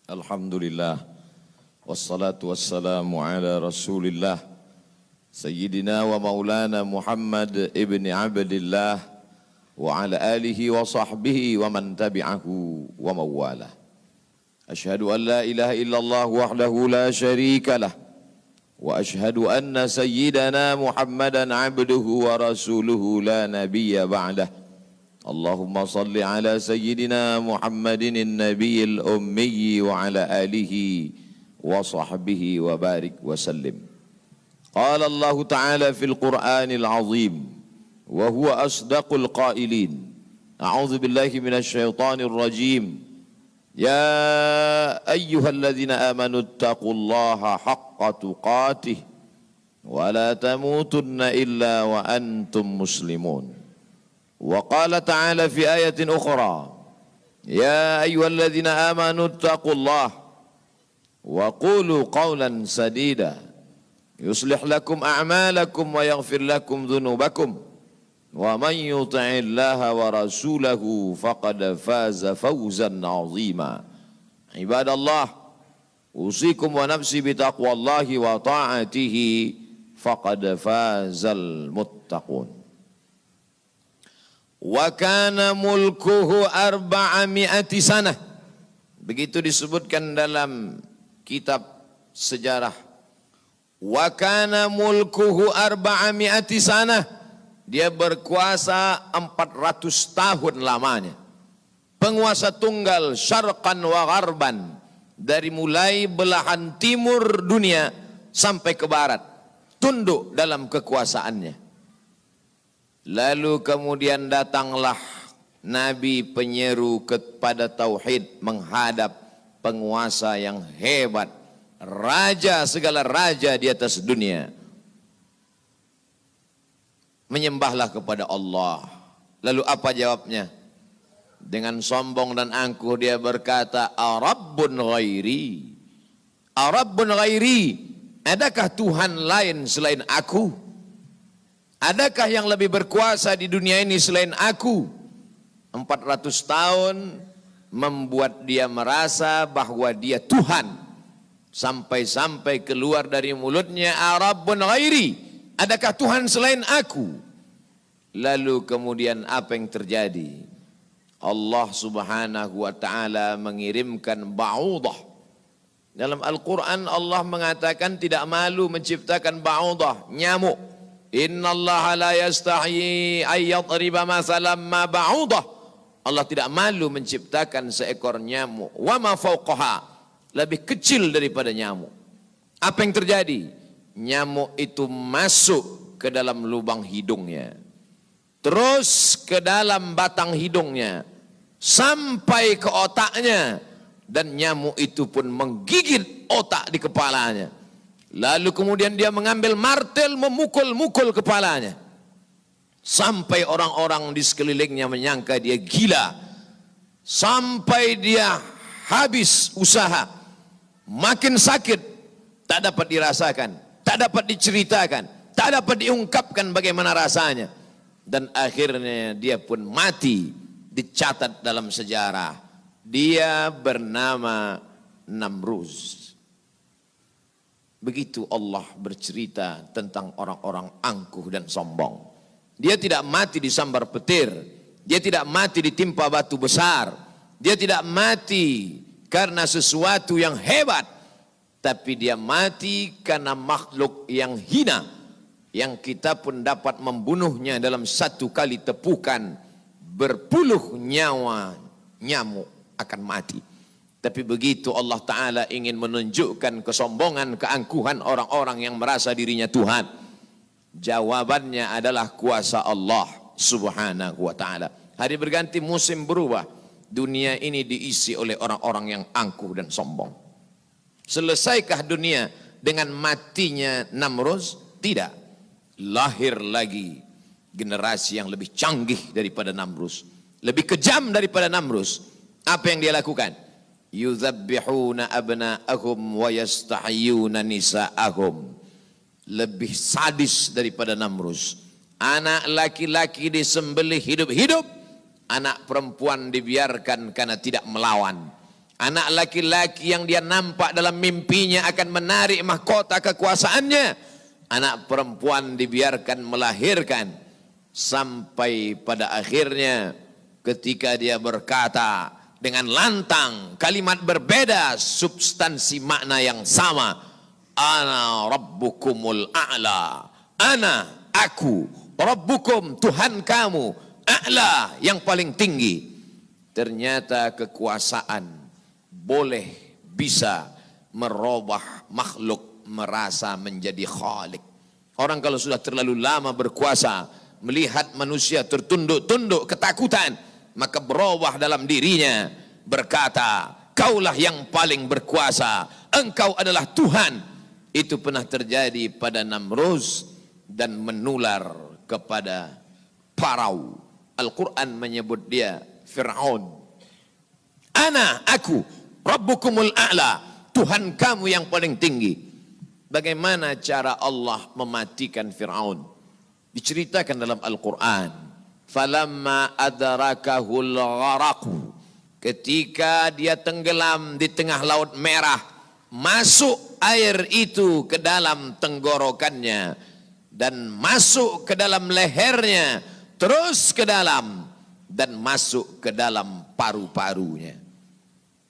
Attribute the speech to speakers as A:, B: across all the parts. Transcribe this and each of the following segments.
A: Alhamdulillah wassalatu wassalamu ala Rasulillah Sayyidina wa maulana Muhammad ibn Abdillah wa ala alihi wa sahbihi wa man tabi'ahu wa mawalah. Ashhadu an la ilaha illallah wahdahu la syarika lah wa ashhadu anna sayyidana Muhammadan abduhu wa rasuluhu la nabiyya ba'dah. Allahumma salli ala sayyidina Muhammadin an-nabiyil ummi wa ala alihi wa sahbihi wa barik wa sallim. Qala Allah Ta'ala fil Qur'anil azim wa huwa asdaqul qailin. A'udzu billahi minasy syaithanir rajim. Ya ayyuhalladzina amanu taqullaha haqqa tuqatih wa la tamutunna illa wa antum muslimun. وقال تعالى في آية أخرى يا أيها الذين آمنوا اتقوا الله وقولوا قولا سديدا يصلح لكم أعمالكم ويغفر لكم ذنوبكم ومن يطع الله ورسوله فقد فاز فوزا عظيما عباد الله أوصيكم ونفسي بتقوى الله وطاعته فقد فاز المتقون. Wa kana mulkuhu 400 sanah. Begitu disebutkan dalam kitab sejarah. Wa kana mulkuhu 400 sanah. Dia berkuasa 400 tahun lamanya. Penguasa tunggal syarqan wa gharban. Dari mulai belahan timur dunia sampai ke barat. Tunduk dalam kekuasaannya. Lalu kemudian datanglah Nabi penyeru kepada tauhid menghadap penguasa yang hebat, raja segala raja di atas dunia. Menyembahlah kepada Allah. Lalu apa jawabnya? Dengan sombong dan angkuh dia berkata, Arabbun ghairi, Arabbun ghairi, adakah Tuhan lain selain aku? Adakah yang lebih berkuasa di dunia ini selain aku? 400 tahun membuat dia merasa bahwa dia Tuhan. Sampai-sampai keluar dari mulutnya, Arabbun ghairi, adakah Tuhan selain aku? Lalu kemudian apa yang terjadi? Allah subhanahu wa ta'ala mengirimkan ba'udah. Dalam Al-Quran Allah mengatakan tidak malu menciptakan ba'udah, nyamuk. Inna Allah la yastahi ayyadriba masalam ma ba'udah. Allah tidak malu menciptakan seekor nyamuk. Wa ma fauqaha, lebih kecil daripada nyamuk. Apa yang terjadi? Nyamuk itu masuk ke dalam lubang hidungnya. Terus ke dalam batang hidungnya. Sampai ke otaknya. Dan nyamuk itu pun menggigit otak di kepalanya. Lalu kemudian dia mengambil martel memukul-mukul kepalanya. Sampai orang-orang di sekelilingnya menyangka dia gila. Sampai dia habis usaha. Makin sakit. Tak dapat dirasakan. Tak dapat diceritakan. Tak dapat diungkapkan bagaimana rasanya. Dan akhirnya dia pun mati. Dicatat dalam sejarah. Dia bernama Namruz. Begitu Allah bercerita tentang orang-orang angkuh dan sombong. Dia tidak mati disambar petir. Dia tidak mati ditimpa batu besar. Dia tidak mati karena sesuatu yang hebat. Tapi dia mati karena makhluk yang hina. Yang kita pun dapat membunuhnya dalam satu kali tepukan. Berpuluh nyawa nyamuk akan mati. Tapi begitu Allah Ta'ala ingin menunjukkan kesombongan, keangkuhan orang-orang yang merasa dirinya Tuhan. Jawabannya adalah kuasa Allah Subhanahu wa Ta'ala. Hari berganti, musim berubah. Dunia ini diisi oleh orang-orang yang angkuh dan sombong. Selesaikah dunia dengan matinya Namruz? Tidak. Lahir lagi generasi yang lebih canggih daripada Namruz. Lebih kejam daripada Namruz. Apa yang dia lakukan? Yuzabbihuna abna'ahum wa yastahyuna nisa'ahum. Lebih sadis daripada Namruz. Anak laki-laki disembelih hidup-hidup, anak perempuan dibiarkan karena tidak melawan. Anak laki-laki yang dia nampak dalam mimpinya akan menarik mahkota kekuasaannya. Anak perempuan dibiarkan melahirkan. Sampai pada akhirnya ketika dia berkata dengan lantang, kalimat berbeda, substansi makna yang sama. Ana rabbukumul a'la. Ana, aku, rabbukum, Tuhan kamu, a'la, yang paling tinggi. Ternyata kekuasaan boleh bisa merubah makhluk merasa menjadi khalik. Orang kalau sudah terlalu lama berkuasa, melihat manusia tertunduk-tunduk ketakutan, maka berubah dalam dirinya, berkata, kaulah yang paling berkuasa, engkau adalah Tuhan. Itu pernah terjadi pada Namrus dan menular kepada Parau. Al-Quran menyebut dia Fir'aun. Ana, aku, Rabbukumul a'la, Tuhan kamu yang paling tinggi. Bagaimana cara Allah mematikan Fir'aun? Diceritakan dalam Al-Quran. Falamma adrakahul gharaqu, ketika dia tenggelam di tengah laut merah, masuk air itu ke dalam tenggorokannya dan masuk ke dalam lehernya, terus ke dalam dan masuk ke dalam paru-parunya.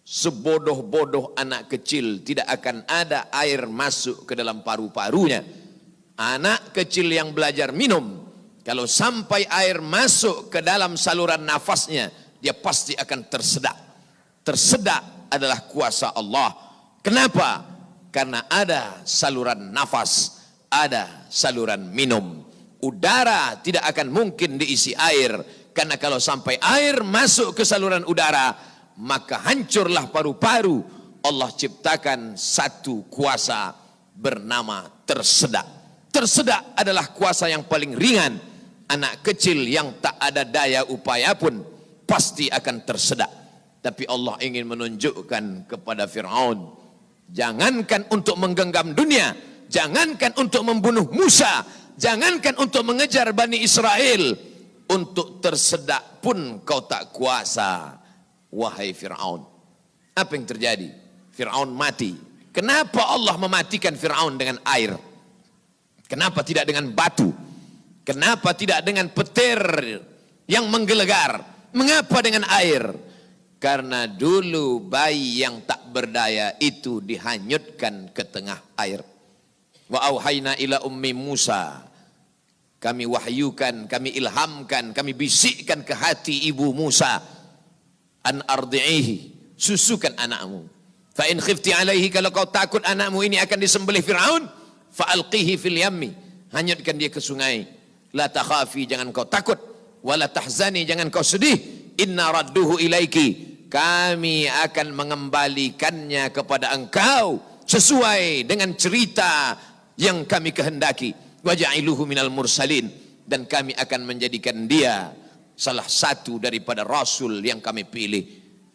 A: Sebodoh-bodoh anak kecil tidak akan ada air masuk ke dalam paru-parunya. Anak kecil yang belajar minum, kalau sampai air masuk ke dalam saluran nafasnya, dia pasti akan tersedak. Tersedak adalah kuasa Allah. Kenapa? Karena ada saluran nafas, ada saluran minum. Udara tidak akan mungkin diisi air, karena kalau sampai air masuk ke saluran udara, maka hancurlah paru-paru. Allah ciptakan satu kuasa bernama tersedak. Tersedak adalah kuasa yang paling ringan. Anak kecil yang tak ada daya upaya pun pasti akan tersedak. Tapi Allah ingin menunjukkan kepada Fir'aun, jangankan untuk menggenggam dunia, jangankan untuk membunuh Musa, jangankan untuk mengejar Bani Israel, untuk tersedak pun kau tak kuasa. Wahai Fir'aun, apa yang terjadi? Fir'aun mati. Kenapa Allah mematikan Fir'aun dengan air? Kenapa tidak dengan batu? Kenapa tidak dengan petir yang menggelegar? Mengapa dengan air? Karena dulu bayi yang tak berdaya itu dihanyutkan ke tengah air. Wa auhayna ila ummi Musa, kami wahyukan, kami ilhamkan, kami bisikkan ke hati ibu Musa, an ardi'ihi, susukan anakmu. Fa in khifti alaihi, kalau kau takut anakmu ini akan disembelih Fir'aun, fa alqihi fil yammi, hanyutkan dia ke sungai. La takhafi, jangan kau takut, wala tahzani, jangan kau sedih, inna radduhu ilaiki, kami akan mengembalikannya kepada engkau sesuai dengan cerita yang kami kehendaki. Wa ja'iluhu minal mursalin, dan kami akan menjadikan dia salah satu daripada rasul yang kami pilih.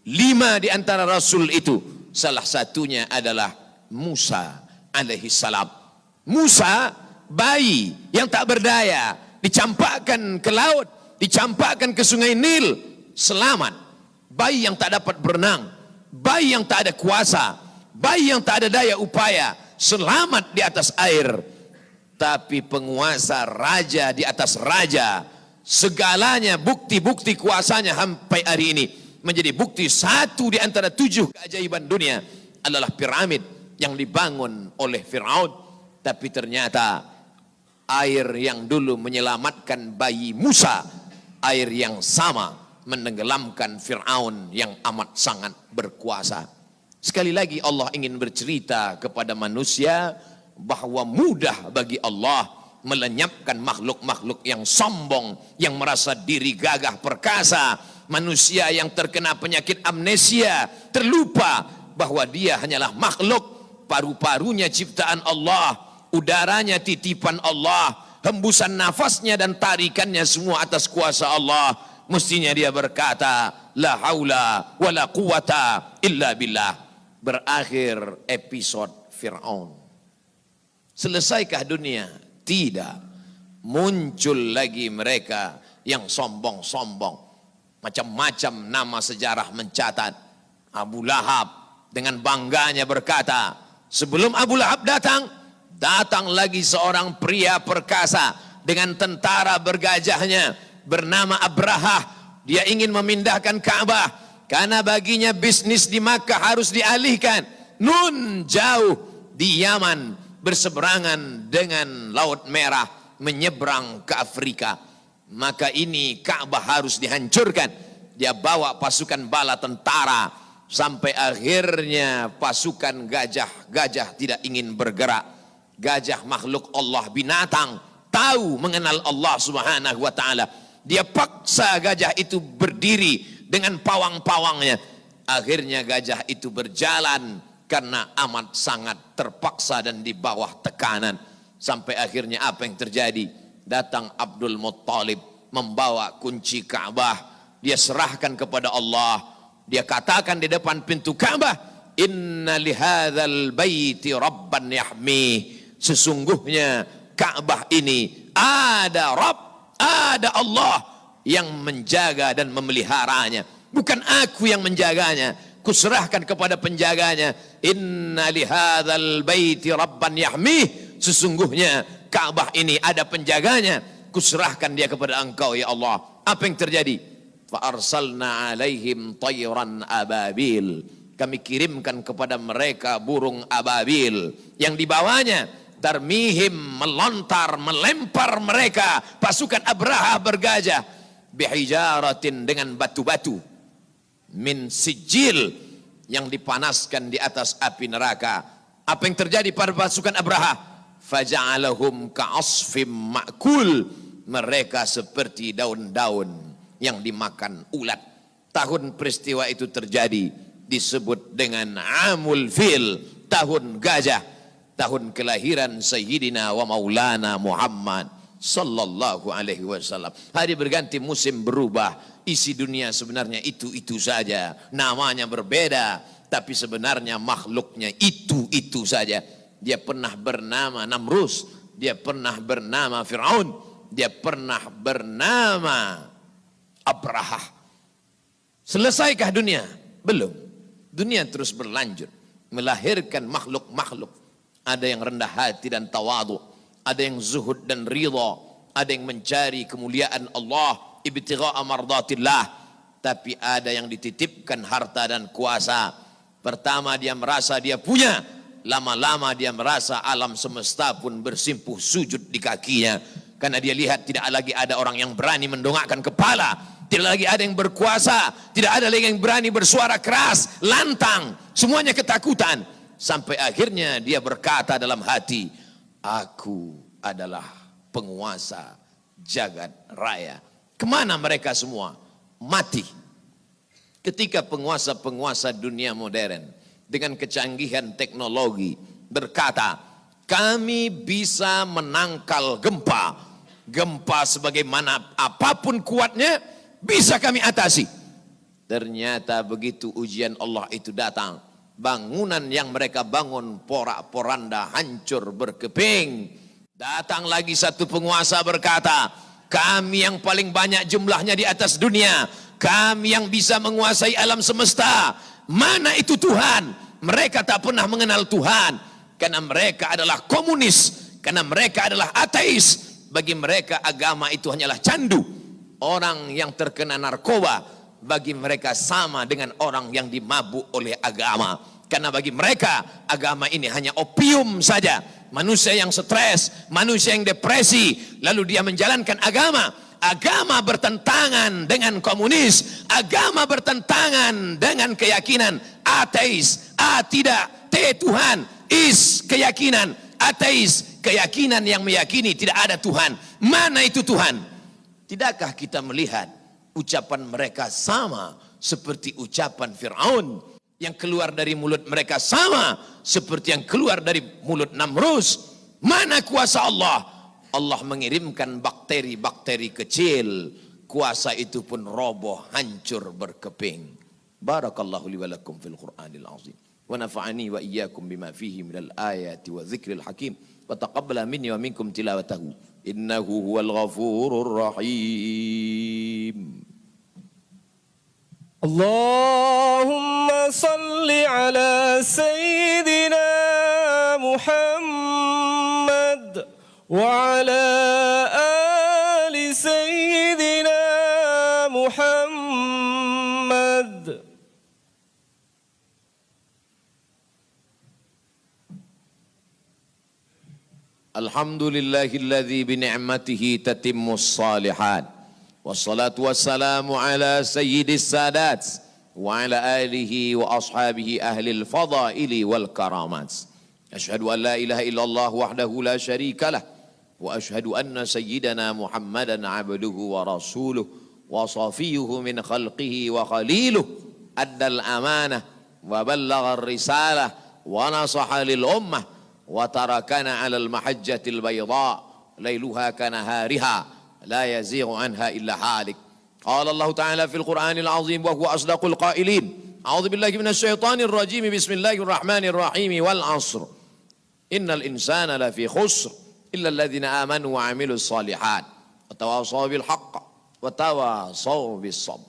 A: 5 di antara rasul itu, salah satunya adalah Musa alaihi salam. Musa, bayi yang tak berdaya, dicampakkan ke laut, dicampakkan ke sungai Nil, selamat. Bayi yang tak dapat berenang, bayi yang tak ada kuasa, bayi yang tak ada daya upaya, selamat di atas air. Tapi penguasa, raja di atas raja, segalanya bukti-bukti kuasanya sampai hari ini menjadi bukti. Satu di antara 7 keajaiban dunia adalah piramid yang dibangun oleh Fir'aun. Tapi ternyata air yang dulu menyelamatkan bayi Musa, air yang sama menenggelamkan Fir'aun yang amat sangat berkuasa. Sekali lagi Allah ingin bercerita kepada manusia bahwa mudah bagi Allah melenyapkan makhluk-makhluk yang sombong, yang merasa diri gagah perkasa, manusia yang terkena penyakit amnesia, terlupa bahwa dia hanyalah makhluk, paru-parunya ciptaan Allah, udaranya titipan Allah, hembusan nafasnya dan tarikannya semua atas kuasa Allah. Mestinya dia berkata, la haula wa la quwata illa billah. Berakhir episode Fir'aun. Selesaikah dunia? Tidak. Muncul lagi mereka yang sombong-sombong. Macam-macam nama sejarah mencatat. Abu Lahab dengan bangganya berkata, sebelum Abu Lahab datang, datang lagi seorang pria perkasa dengan tentara bergajahnya bernama Abrahah. Dia ingin memindahkan Ka'bah karena baginya bisnis di Makkah harus dialihkan. Nun jauh di Yaman berseberangan dengan Laut Merah menyeberang ke Afrika. Maka ini Ka'bah harus dihancurkan. Dia bawa pasukan bala tentara. Sampai akhirnya pasukan gajah tidak ingin bergerak. Gajah makhluk Allah, binatang, tahu mengenal Allah Subhanahu wa ta'ala. Dia paksa gajah itu berdiri dengan pawang-pawangnya. Akhirnya gajah itu berjalan karena amat sangat terpaksa dan di bawah tekanan. Sampai akhirnya apa yang terjadi? Datang Abdul Muttalib membawa kunci Ka'bah. Dia serahkan kepada Allah. Dia katakan di depan pintu Ka'bah, inna lihadzal baiti rabban yahmi. Sesungguhnya Ka'bah ini ada Rabb, ada Allah yang menjaga dan memeliharanya. Bukan aku yang menjaganya, kuserahkan kepada penjaganya. Inna lihadzal baiti rabban yahmi. Sesungguhnya Ka'bah ini ada penjaganya, kuserahkan dia kepada engkau ya Allah. Apa yang terjadi? Fa'arsalna alaihim tayran ababil. Kami kirimkan kepada mereka burung ababil yang dibawanya tarmihim, melontar, melempar mereka pasukan Abraha bergajah bihijaratin, dengan batu-batu min sijil, yang dipanaskan di atas api neraka. Apa yang terjadi pada pasukan Abraha? Faja'alahum ka'asfim ma'kul. Mereka seperti daun-daun yang dimakan ulat. Tahun peristiwa itu terjadi disebut dengan Amul Fil, tahun gajah, tahun kelahiran Sayyidina wa Maulana Muhammad sallallahu alaihi wasallam. Hari berganti, musim berubah, isi dunia sebenarnya itu-itu saja, namanya berbeda, tapi sebenarnya makhluknya itu-itu saja. Dia pernah bernama Namrus, dia pernah bernama Fir'aun, dia pernah bernama Abraha. Selesaikah dunia? Belum. Dunia terus berlanjut, melahirkan makhluk-makhluk. Ada yang rendah hati dan tawadu, ada yang zuhud dan ridha, ada yang mencari kemuliaan Allah, ibtigha'a mardatillah. Tapi ada yang dititipkan harta dan kuasa. Pertama dia merasa dia punya, lama-lama dia merasa alam semesta pun bersimpuh sujud di kakinya. Karena dia lihat tidak lagi ada orang yang berani mendongakkan kepala, tidak lagi ada yang berkuasa, tidak ada lagi yang berani bersuara keras, lantang, semuanya ketakutan. Sampai akhirnya dia berkata dalam hati, aku adalah penguasa jagat raya. Kemana mereka semua? Mati. Ketika penguasa-penguasa dunia modern dengan kecanggihan teknologi berkata, kami bisa menangkal gempa. Gempa sebagaimana apapun kuatnya bisa kami atasi. Ternyata begitu ujian Allah itu datang, bangunan yang mereka bangun porak-poranda, hancur berkeping. Datang lagi satu penguasa berkata, kami yang paling banyak jumlahnya di atas dunia, kami yang bisa menguasai alam semesta. Mana itu Tuhan? Mereka tak pernah mengenal Tuhan, karena mereka adalah komunis, karena mereka adalah ateis. Bagi mereka agama itu hanyalah candu. Orang yang terkena narkoba bagi mereka sama dengan orang yang dimabuk oleh agama. Karena bagi mereka agama ini hanya opium saja. Manusia yang stres, manusia yang depresi, lalu dia menjalankan agama. Agama bertentangan dengan komunis, agama bertentangan dengan keyakinan ateis. A tidak, T Tuhan, is keyakinan ateis, keyakinan yang meyakini tidak ada Tuhan. Mana itu Tuhan? Tidakkah kita melihat ucapan mereka sama seperti ucapan Fir'aun, yang keluar dari mulut mereka sama seperti yang keluar dari mulut Namrus? Mana kuasa Allah? Allah mengirimkan bakteri-bakteri kecil, kuasa itu pun roboh, hancur berkeping. Barakallahu li wa lakum fil Qur'anil azim. Wa nafa'ani wa iyyakum bima fihi minal ayati wa dzikril hakim. Wa taqabbala minni wa minkum tilawatahu. Innahu huwal ghafurur rahim.
B: اللهم صل على سيدنا محمد وعلى آل سيدنا محمد.
A: الحمد لله الذي بنعمته تتم الصالحات والصلاة والسلام على سيد السادات وعلى آله وأصحابه أهل الفضائل والكرامات. أشهد أن لا إله إلا الله وحده لا شريك له وأشهد أن سيدنا محمدا عبده ورسوله وصفيه من خلقه وخليله أدى الأمانة وبلغ الرسالة ونصح للأمة وتركنا على المحجة البيضاء ليلها كنهارها لا يزيغ عنها إلا هالك. قال الله تعالى في القرآن العظيم وهو أصدق القائلين: أعوذ بالله من الشيطان الرجيم، بسم الله الرحمن الرحيم، والعصر إن الإنسان لفي خسر إلا الذين آمنوا وعملوا الصالحات وتواصوا بالحق وتواصوا بالصبر.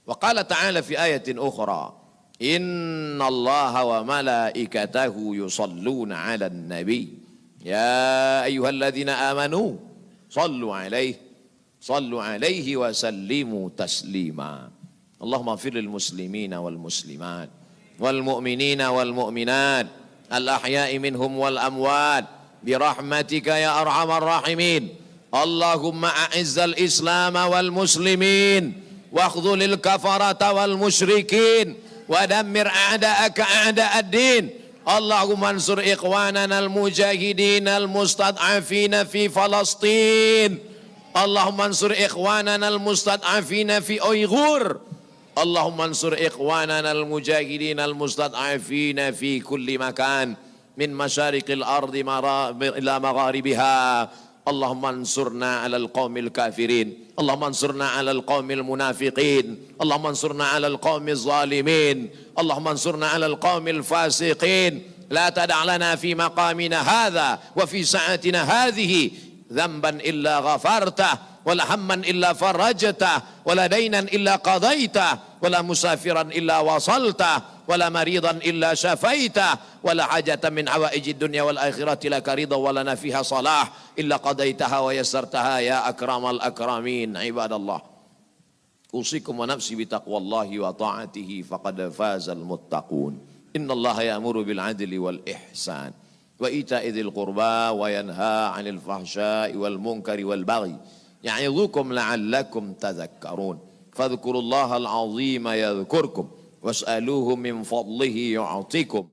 A: وقال تعالى في آية أخرى: إن الله وملائكته يصلون على النبي يا أيها الذين آمنوا صلوا عليه وسلموا تسليما. اللهم اغفر للمسلمين والمسلمات والمؤمنين والمؤمنات الأحياء منهم والأموات برحمتك يا أرحم الراحمين. اللهم أعز الإسلام والمسلمين واخذل الكفرة والمشركين ودمر أعداءك أعداء الدين. اللهم انصر إخواننا المجاهدين المستضعفين في فلسطين. اللهم انصر إخواننا المستضعفين في أيغور. اللهم انصر إخواننا المجاهدين المستضعفين في كل مكان من مشارق الأرض إلى مغاربها. اللهم انصرنا على القوم الكافرين، اللهم انصرنا على القوم المنافقين، اللهم انصرنا على القوم الظالمين، اللهم انصرنا على القوم الفاسقين. لا تدع لنا في مقامنا هذا وفي ساعتنا هذه ذنبا إلا غفرته، ولا هما إلا فرجته، ولا دينا إلا قضيته، ولا مسافرا إلا وصلته، ولا مريضا إلا شفيته، ولا حاجة من حوائج الدنيا والآخرة لك رضا ولنا فيها صلاح إلا قضيتها ويسرتها يا أكرم الأكرمين. عباد الله، أوصيكم ونفسي بتقوى الله وطاعته فقد فاز المتقون. إن الله يأمر بالعدل والإحسان وإيتاء ذي القربى وينهى عن الفحشاء والمنكر والبغي يعظكم لعلكم تذكرون. فاذكروا الله العظيم يذكركم واسألوه من فضله يعطيكم.